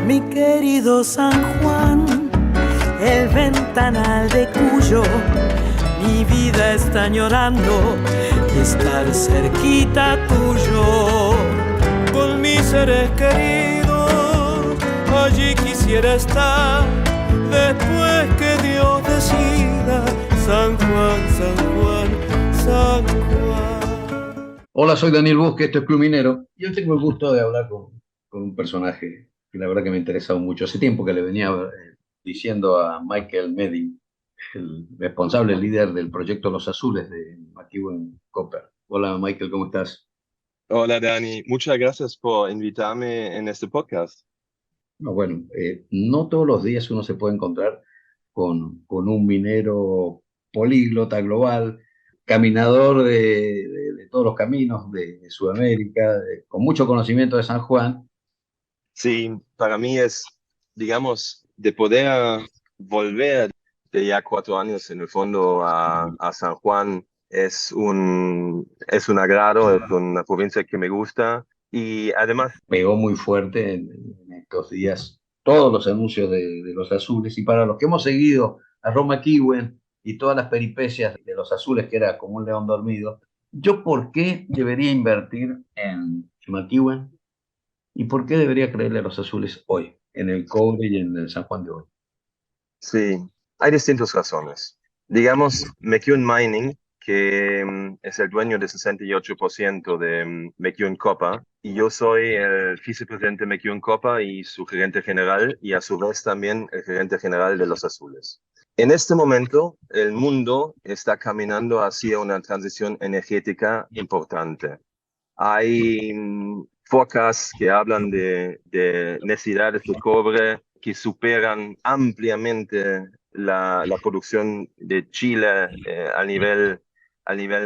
Mi querido San Juan, el ventanal de Cuyo, mi vida está añorando y estar cerquita tuyo. Con mis seres queridos, allí quisiera estar, después que Dios decida, San Juan, San Juan, San Juan. Hola, soy Daniel Bosque, esto es Club Minero. Yo tengo el gusto de hablar con un personaje que la verdad que me ha interesado mucho. Hace tiempo que le venía diciendo a Michael Meding, el responsable, el líder del proyecto Los Azules de McEwen Copper. Hola Michael, ¿cómo estás? Hola Dani, muchas gracias por invitarme en este podcast. No, bueno, no todos los días uno se puede encontrar con un minero políglota global, caminador de todos los caminos de Sudamérica, con mucho conocimiento de San Juan. Sí, para mí es, digamos, de poder volver de ya 4 años en el fondo a San Juan es un agrado, es una provincia que me gusta y además, Pegó muy fuerte en estos días todos los anuncios de los azules, y para los que hemos seguido a Roma Kiwen y todas las peripecias de los azules, que era como un león dormido, ¿yo por qué debería invertir en McEwen y por qué debería creerle a los azules hoy, en el cobre y en el San Juan de hoy? sí, hay distintas razones. Digamos, McEwen Mining, que es el dueño del 68% de McEwen Copper, y yo soy el vicepresidente de McEwen Copper y su gerente general, y a su vez también el gerente general de los Azules. En este momento, el mundo está caminando hacia una transición energética importante. Hay forecasts que hablan de necesidades de cobre que superan ampliamente la producción de Chile a nivel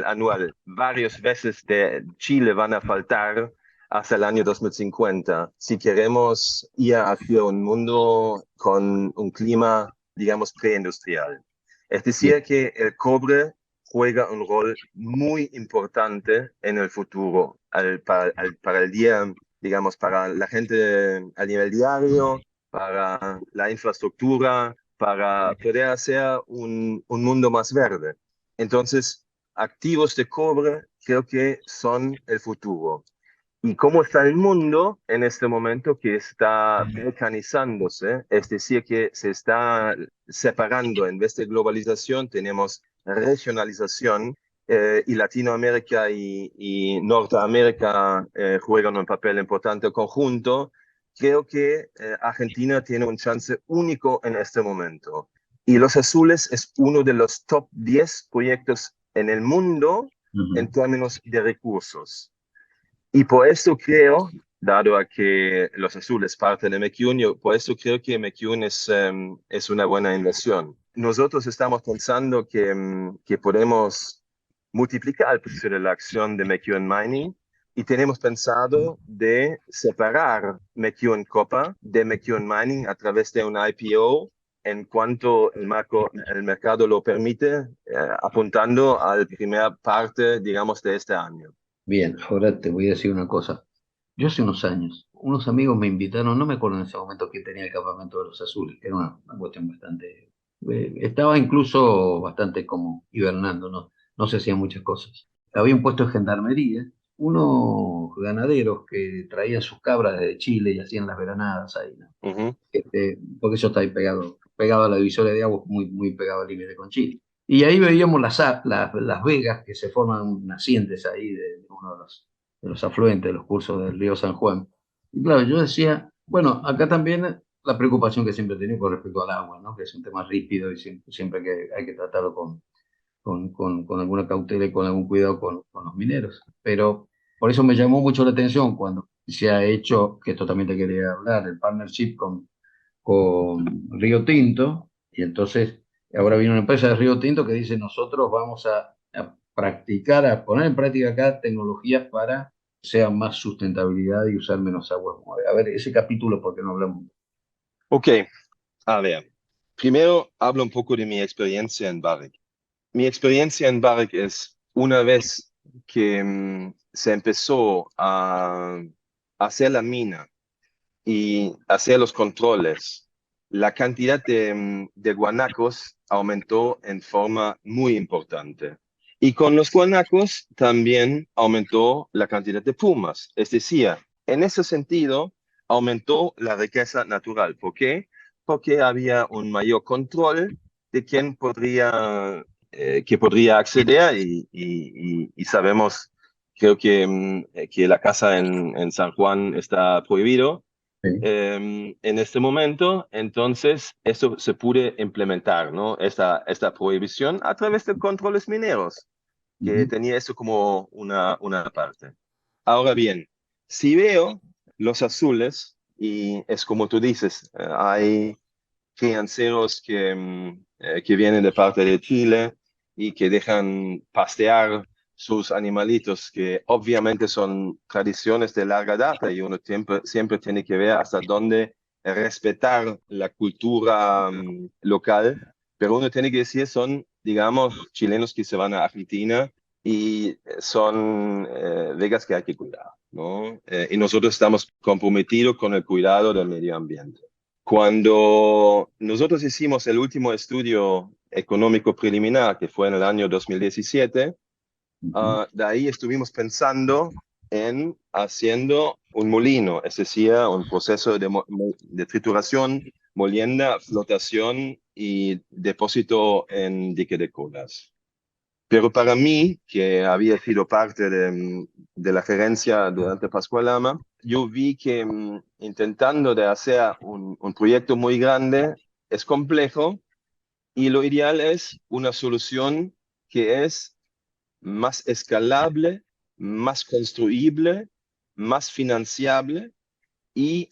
anual. Varias veces de Chile van a faltar hasta el año 2050 si queremos ir hacia un mundo con un clima, digamos, preindustrial. Es Bien, decir, que el cobre juega un rol muy importante en el futuro, para el día, digamos, para la gente a nivel diario, para la infraestructura, para poder hacer un mundo más verde. Entonces, activos de cobre creo que son el futuro. ¿Y cómo está el mundo en este momento que está mecanizándose? Es decir, que se está separando. En vez de globalización, tenemos regionalización, y Latinoamérica y Norteamérica juegan un papel importante conjunto. Creo que Argentina tiene un chance único en este momento. Y Los Azules es uno de los top 10 proyectos en el mundo en ujú. términos de recursos. Y por eso creo, dado a que Los Azules parten de McEwen, por eso creo que McEwen es una buena inversión. Nosotros estamos pensando que podemos multiplicar el precio de la acción de McEwen Mining y tenemos pensado de separar McEwen Copper de McEwen Mining a través de un IPO en cuanto el mercado lo permite, apuntando a la primera parte, digamos, de este año. Bien, ahora te voy a decir una cosa. Yo hace unos años, unos amigos me invitaron, no me acuerdo en ese momento quién tenía el campamento de los azules, era una cuestión bastante, estaba incluso bastante como hibernando, no, no se hacían muchas cosas. Había un puesto de gendarmería, unos ganaderos que traían sus cabras desde Chile y hacían las veranadas ahí, ¿no? Ujú. Porque eso está ahí pegado a la divisoria de aguas, muy, muy pegado al límite con Chile. Y ahí veíamos las vegas que se forman nacientes ahí de uno de los afluentes de los cursos del río San Juan. Y claro, yo decía, bueno, acá también la preocupación que siempre he tenido con respecto al agua, ¿no? Que es un tema ríspido y siempre que hay que tratarlo con alguna cautela y con algún cuidado con los mineros. Pero por eso me llamó mucho la atención cuando se ha hecho, que esto también te quería hablar, el partnership con Río Tinto, y entonces ahora viene una empresa de Río Tinto que dice, nosotros vamos a practicar, a poner en práctica acá tecnologías para que sea más sustentabilidad y usar menos agua. A ver, ese capítulo, ¿por qué no hablamos? Ok, a ver. Primero hablo un poco de mi experiencia en Barrick. Mi experiencia en Barrick es una vez que se empezó a hacer la mina y hacer los controles, la cantidad de guanacos aumentó en forma muy importante. Y con los guanacos también aumentó la cantidad de pumas. Es decir, en ese sentido, aumentó la riqueza natural. ¿Por qué? Porque había un mayor control de quién podría, que podría acceder y sabemos, creo que la caza en San Juan está prohibido Sí. en este momento. Entonces eso se puede implementar, ¿no? Esta prohibición a través de controles mineros, que Ujú. tenía eso como una parte. Ahora bien, si veo los azules, y es como tú dices, hay crianceros que vienen de parte de Chile y que dejan pastear sus animalitos, que obviamente son tradiciones de larga data y uno siempre tiene que ver hasta dónde respetar la cultura local, pero uno tiene que decir, son, digamos, chilenos que se van a Argentina y son vegas que hay que cuidar, ¿no? Y nosotros estamos comprometidos con el cuidado del medio ambiente. Cuando nosotros hicimos el último estudio económico preliminar, que fue en el año 2017, Ujú. de ahí estuvimos pensando en haciendo un molino, es decir, un proceso de trituración, molienda, flotación y depósito en dique de colas. Pero para mí, que había sido parte de la gerencia durante Pascual Lama, yo vi que intentando de hacer un proyecto muy grande es complejo y lo ideal es una solución que es más escalable, más construible, más financiable y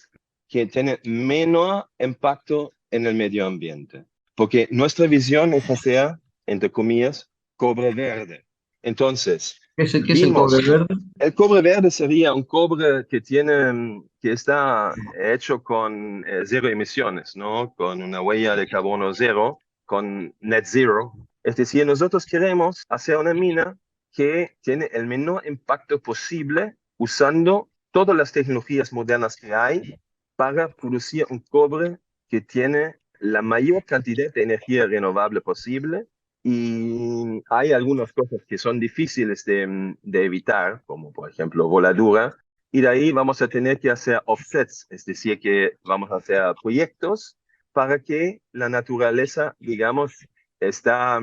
que tiene menos impacto en el medio ambiente. Porque nuestra visión es hacer, entre comillas, cobre verde. Entonces, Qué es el cobre vimos, verde? el cobre verde sería un cobre que tiene, que está hecho con cero emisiones, ¿no? Con una huella de carbono cero, con net zero. Es decir, nosotros queremos hacer una mina que tiene el menor impacto posible usando todas las tecnologías modernas que hay para producir un cobre que tiene la mayor cantidad de energía renovable posible. Y hay algunas cosas que son difíciles de evitar, como por ejemplo voladura, y de ahí vamos a tener que hacer offsets, es decir, que vamos a hacer proyectos para que la naturaleza, digamos, está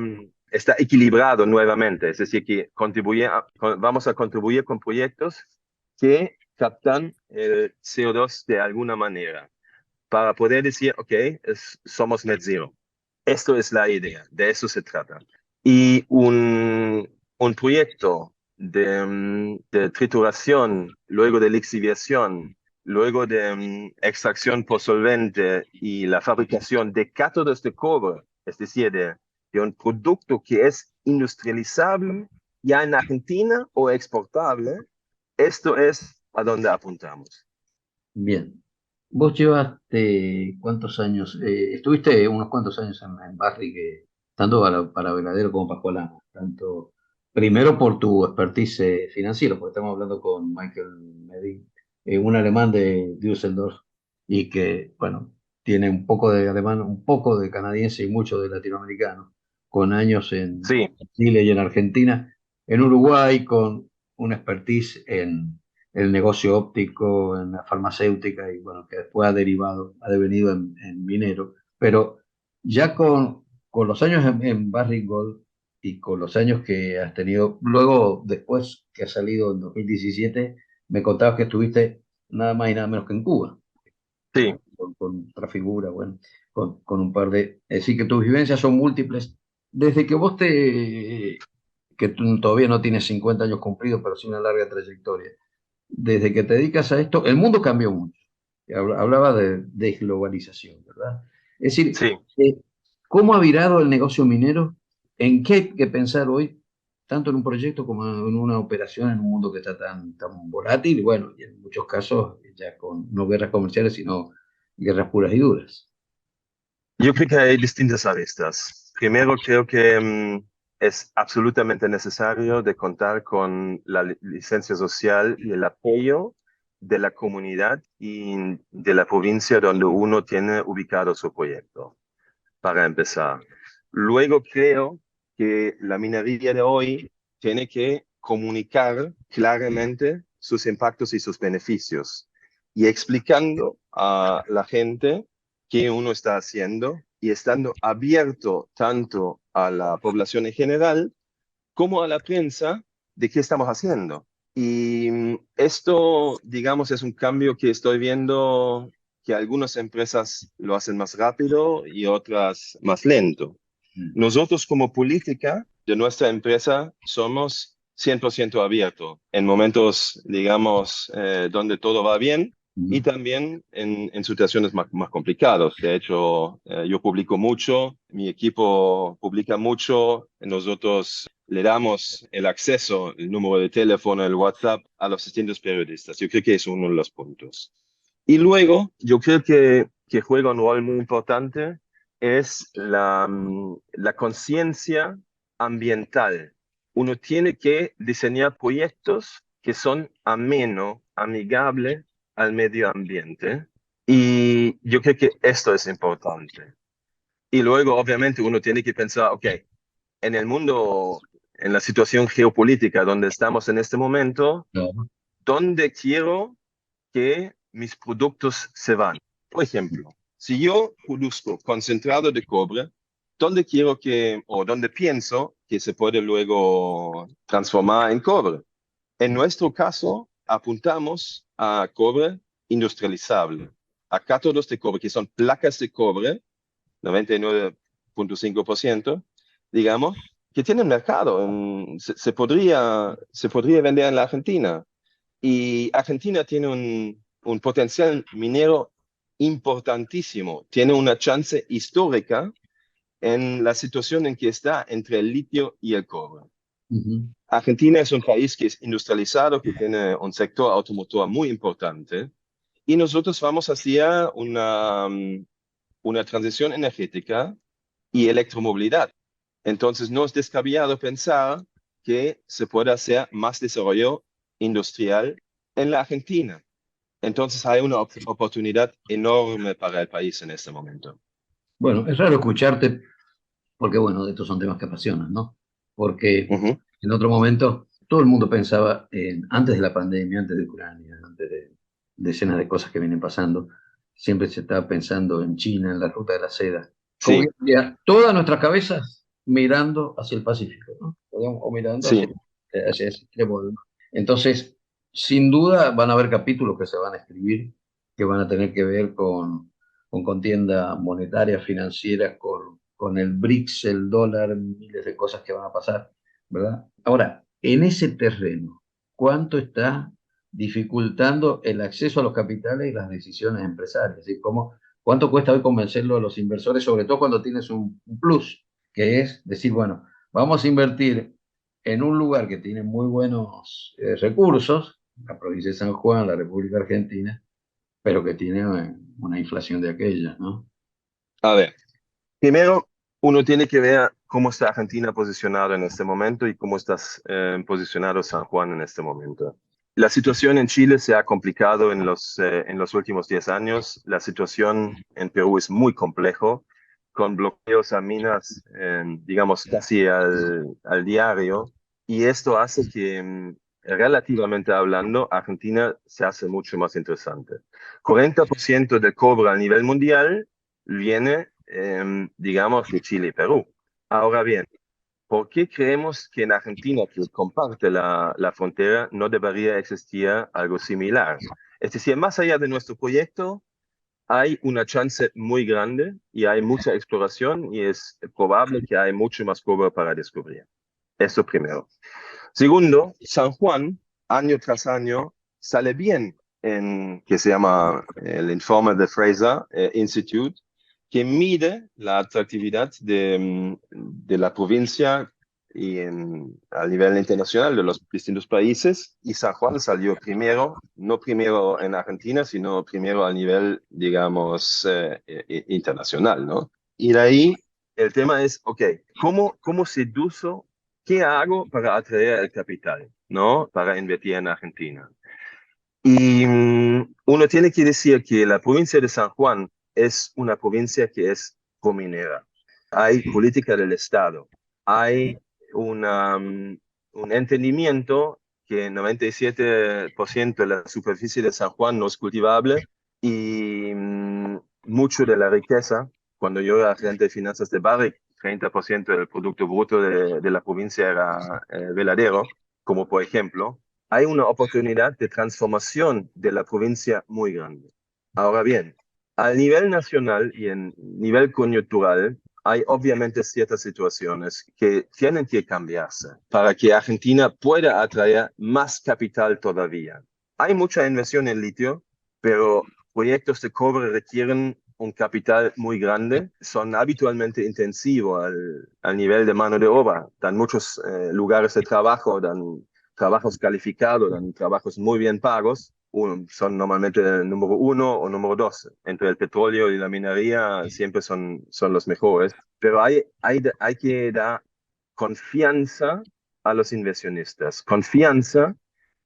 equilibrado nuevamente, es decir, que vamos a contribuir con proyectos que captan el CO2 de alguna manera para poder decir, ok, somos net zero. Esto es la idea, de eso se trata. Y un proyecto de trituración, luego de lixiviación, luego de extracción por solvente y la fabricación de cátodos de cobre, es decir, de un producto que es industrializable ya en Argentina o exportable, esto es a donde apuntamos. Bien. Vos llevaste cuántos años, estuviste unos cuantos años en Barrick, tanto para Veladero como Pascualana, tanto primero por tu expertise financiero, porque estamos hablando con Michael Medin, un alemán de Düsseldorf, y que, bueno, tiene un poco de alemán, un poco de canadiense y mucho de latinoamericano, con años en Sí, Chile y en Argentina, en Uruguay, con una expertise en el negocio óptico, en la farmacéutica y bueno, que después ha devenido en minero, pero ya con los años en Barrick Gold y con los años que has tenido, luego después que has salido en 2017, me contabas que estuviste nada más y nada menos que en Cuba, sí. con otra figura, bueno, con un par de... Es decir, que tus vivencias son múltiples. Desde que vos que tú todavía no tienes 50 años cumplidos, pero sí una larga trayectoria desde que te dedicas a esto, el mundo cambió mucho. Hablaba de desglobalización, ¿verdad? Es decir, Sí, ¿cómo ha virado el negocio minero? ¿En qué hay que pensar hoy, tanto en un proyecto como en una operación en un mundo que está tan volátil? Y bueno, y en muchos casos ya con no guerras comerciales, sino guerras puras y duras. yo creo que hay distintas aristas. Primero, creo que es absolutamente necesario de contar con la licencia social y el apoyo de la comunidad y de la provincia donde uno tiene ubicado su proyecto, para empezar. Luego creo que la minería de hoy tiene que comunicar claramente sus impactos y sus beneficios y explicando a la gente qué uno está haciendo y estando abierto tanto a la población en general como a la prensa de qué estamos haciendo. Y esto, digamos, es un cambio que estoy viendo que algunas empresas lo hacen más rápido y otras más lento. Nosotros como política de nuestra empresa somos 100% abiertos en momentos, digamos, donde todo va bien y también en situaciones más complicadas. De hecho, yo publico mucho, mi equipo publica mucho, nosotros le damos el acceso, el número de teléfono, el WhatsApp a los distintos periodistas. Yo creo que es uno de los puntos. Y luego, yo creo que juega un rol muy importante es la conciencia ambiental. Uno tiene que diseñar proyectos que son amigables al medio ambiente. Y yo creo que esto es importante. Y luego, obviamente, uno tiene que pensar, ok, en el mundo, en la situación geopolítica donde estamos en este momento, Claro. ¿dónde quiero que mis productos se van? Por ejemplo, si yo produzco concentrado de cobre, ¿dónde quiero que, o dónde pienso que se puede luego transformar en cobre? En nuestro caso, apuntamos a cobre industrializable, a cátodos de cobre, que son placas de cobre, 99,5%, digamos, que tienen mercado. Se podría vender en la Argentina. Y Argentina tiene un potencial minero importantísimo, tiene una chance histórica en la situación en que está entre el litio y el cobre. Ujú. Argentina es un país que es industrializado, que tiene un sector automotor muy importante, y nosotros vamos hacia una transición energética y electromovilidad. Entonces, no es descabellado pensar que se puede hacer más desarrollo industrial en la Argentina. Entonces, hay una oportunidad enorme para el país en este momento. Bueno, es raro escucharte porque, bueno, estos son temas que apasionan, ¿no? Porque Ujú. en otro momento todo el mundo pensaba, antes de la pandemia, antes de Ucrania, antes de decenas de cosas que vienen pasando, siempre se estaba pensando en China, en la ruta de la seda. Como Sí, hoy en día, todas nuestras cabezas mirando hacia el Pacífico, ¿no? O mirando sí, hacia ese extremo, ¿no? Entonces, sin duda van a haber capítulos que se van a escribir que van a tener que ver con contienda monetaria, financiera, con el BRICS, el dólar, miles de cosas que van a pasar, ¿verdad? Ahora, en ese terreno, ¿cuánto está dificultando el acceso a los capitales y las decisiones empresarias? Es decir, ¿cuánto cuesta hoy convencerlo a los inversores, sobre todo cuando tienes un plus, que es decir, bueno, vamos a invertir en un lugar que tiene muy buenos recursos, la provincia de San Juan, la República Argentina, pero que tiene una inflación de aquella, ¿no? a ver. Primero, uno tiene que ver cómo está Argentina posicionado en este momento y cómo está posicionado San Juan en este momento. La situación en Chile se ha complicado en los últimos 10 años. La situación en Perú es muy complejo, con bloqueos a minas, digamos, casi al diario. Y esto hace que, relativamente hablando, Argentina se hace mucho más interesante. 40% del cobre a nivel mundial viene, digamos, de Chile y Perú. Ahora bien, ¿por qué creemos que en Argentina, que comparte la frontera, no debería existir algo similar? Es decir, más allá de nuestro proyecto, hay una chance muy grande y hay mucha exploración y es probable que hay mucho más cobre para descubrir. Eso primero. Segundo, San Juan, año tras año, sale bien en que se llama el informe de Fraser Institute, que mide la atractividad de la provincia y a nivel internacional de los distintos países. Y San Juan salió primero, no primero en Argentina, sino primero a nivel, digamos, internacional, ¿no? Y de ahí el tema es, ok, ¿cómo seduzco? ¿Qué hago para atraer el capital, no? Para invertir en Argentina. Y uno tiene que decir que la provincia de San Juan es una provincia que es cominera. Hay política del Estado, hay un entendimiento que el 97% de la superficie de San Juan no es cultivable y mucho de la riqueza, cuando yo era gerente de finanzas de Barrick, 30% del Producto Bruto de la provincia era veladero, como por ejemplo, hay una oportunidad de transformación de la provincia muy grande. Ahora bien, a nivel nacional y en nivel coyuntural, hay obviamente ciertas situaciones que tienen que cambiarse para que Argentina pueda atraer más capital todavía. Hay mucha inversión en litio, pero proyectos de cobre requieren un capital muy grande, son habitualmente intensivos al nivel de mano de obra, dan muchos lugares de trabajo, dan trabajos calificados, dan trabajos muy bien pagos, son normalmente el número 1 o número 2. Entre el petróleo y la minería siempre son los mejores, pero hay que dar confianza a los inversionistas, confianza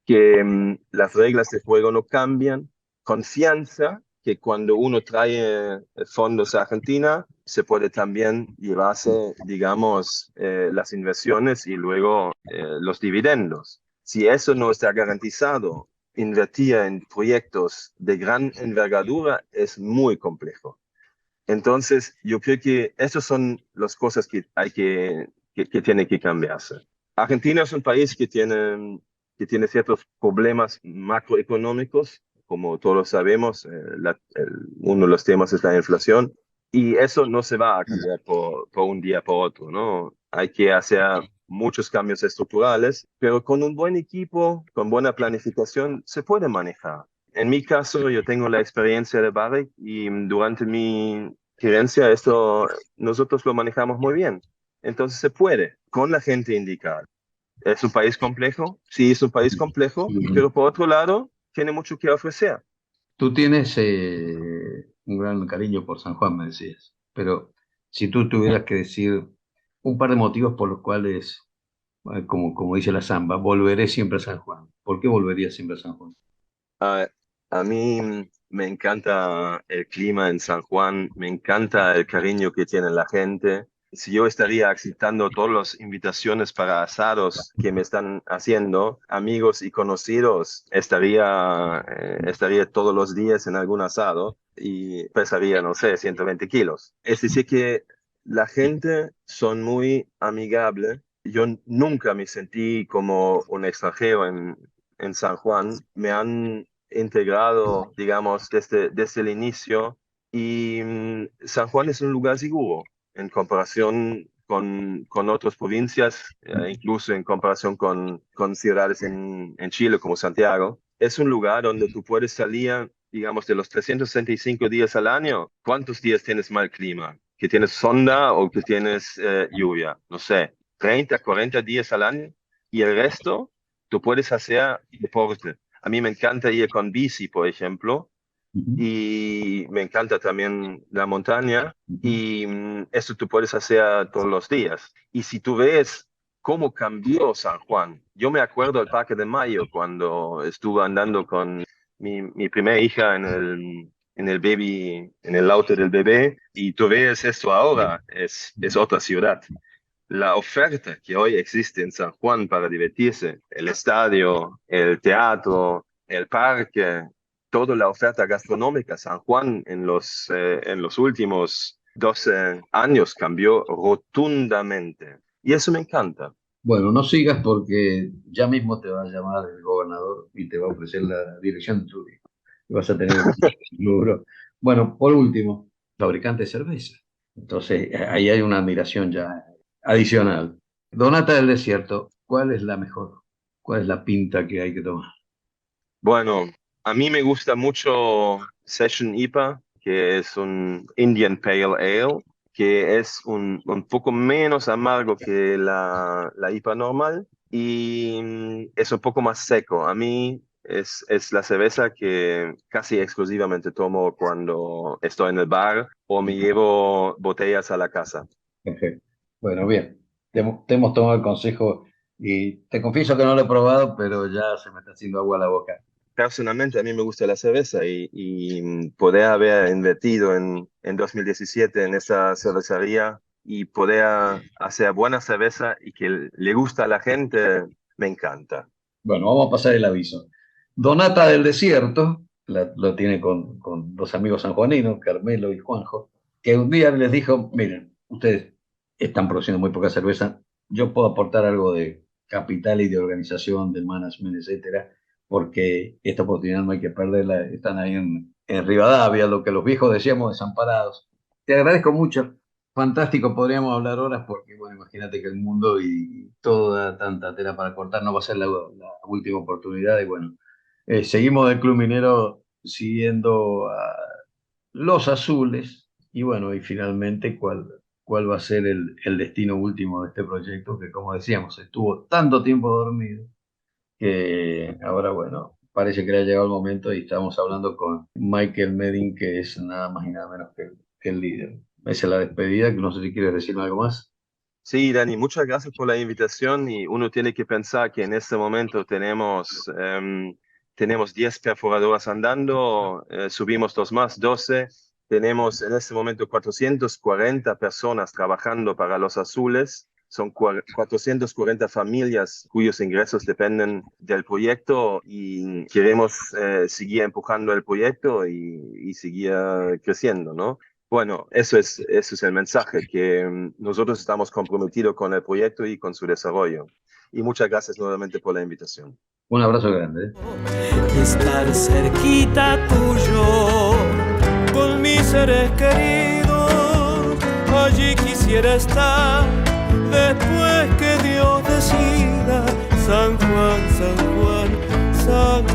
que las reglas de juego no cambian, confianza que cuando uno trae fondos a Argentina, se puede también llevarse, digamos, las inversiones y luego los dividendos. Si eso no está garantizado, invertir en proyectos de gran envergadura es muy complejo. Entonces, yo creo que esas son las cosas que que tienen que cambiarse. Argentina es un país que tiene ciertos problemas macroeconómicos, como todos sabemos, uno de los temas es la inflación, y eso no se va a cambiar por un día por otro, ¿no? Hay que hacer muchos cambios estructurales, pero con un buen equipo, con buena planificación, se puede manejar. En mi caso, yo tengo la experiencia de Barrick y durante mi gerencia esto nosotros lo manejamos muy bien. Entonces se puede, con la gente indicada. ¿Es un país complejo? Sí, es un país complejo, pero por otro lado, tiene mucho que ofrecer. Tú tienes un gran cariño por San Juan, me decías, pero si tú tuvieras que decir un par de motivos por los cuales, como dice la samba, volveré siempre a San Juan. ¿Por qué volverías siempre a San Juan? A, a mí me encanta el clima en San Juan, me encanta el cariño que tiene la gente. Si yo estaría aceptando todas las invitaciones para asados que me están haciendo, amigos y conocidos, estaría todos los días en algún asado y pesaría, no sé, 120 kilos. Es decir, que la gente son muy amigable. Yo nunca me sentí como un extranjero en San Juan. Me han integrado, digamos, desde el inicio. Y San Juan es un lugar seguro en comparación con otras provincias, incluso en comparación con ciudades en Chile como Santiago. Es un lugar donde tú puedes salir, digamos, de los 365 días al año. ¿Cuántos días tienes mal clima? ¿Que tienes sonda o que tienes lluvia? No sé, 30, 40 días al año. Y el resto, tú puedes hacer deporte. A mí me encanta ir con bici, por ejemplo, Ujú, y me encanta también la montaña, ujú. y eso tú puedes hacer todos los días. Y si tú ves cómo cambió San Juan, yo me acuerdo del Parque de Mayo cuando estuve andando con mi primera hija en el auto del bebé, y tú ves esto ahora, es otra ciudad. La oferta que hoy existe en San Juan para divertirse, el estadio, el teatro, el parque, toda la oferta gastronómica, San Juan en los últimos 12 años cambió rotundamente. Y eso me encanta. Bueno, no sigas porque ya mismo te va a llamar el gobernador y te va a ofrecer la dirección de tu hijo. Y vas a tener un logro. Bueno, por último, fabricante de cerveza. Entonces, ahí hay una admiración ya adicional. Donata del Desierto, ¿cuál es la mejor? ¿Cuál es la pinta que hay que tomar? Bueno, a mí me gusta mucho Session IPA, que es un Indian Pale Ale, que es un poco menos amargo que la IPA normal y es un poco más seco. A mí es la cerveza que casi exclusivamente tomo cuando estoy en el bar o me llevo botellas a la casa. Perfecto. Bueno, bien. Te hemos tomado el consejo y te confieso que no lo he probado, pero ya se me está haciendo agua a la boca. personalmente a mí me gusta la cerveza y poder haber invertido en 2017 en esa cervecería y poder hacer buena cerveza y que le gusta a la gente, me encanta. Bueno, vamos a pasar el aviso. Donata del Desierto, lo tiene con dos amigos sanjuaninos, Carmelo y Juanjo, que un día les dijo, miren, ustedes están produciendo muy poca cerveza, yo puedo aportar algo de capital y de organización, de management, etcétera, porque esta oportunidad no hay que perderla, están ahí en Rivadavia, lo que los viejos decíamos, desamparados. Te agradezco mucho. Fantástico, podríamos hablar horas porque, bueno, imagínate que el mundo y toda tanta tela para cortar no va a ser la última oportunidad. Y bueno, seguimos del Club Minero siguiendo a los azules y bueno, y finalmente cuál va a ser el destino último de este proyecto que, como decíamos, estuvo tanto tiempo dormido que ahora, bueno, parece que le ha llegado el momento y estamos hablando con Michael Medin, que es nada más y nada menos que el líder. Esa es la despedida, que no sé si quieres decirme algo más. Sí, Dani, muchas gracias por la invitación y uno tiene que pensar que en este momento tenemos 10 perforadoras andando, subimos dos más, 12. Tenemos en este momento 440 personas trabajando para los azules. Son 440 familias cuyos ingresos dependen del proyecto y queremos seguir empujando el proyecto y seguir creciendo, ¿no? Bueno, eso es el mensaje, que nosotros estamos comprometidos con el proyecto y con su desarrollo. Y muchas gracias nuevamente por la invitación. Un abrazo grande. Estar cerquita tuyo, con mis seres queridos, allí quisiera estar, después que Dios decida, San Juan, San Juan, San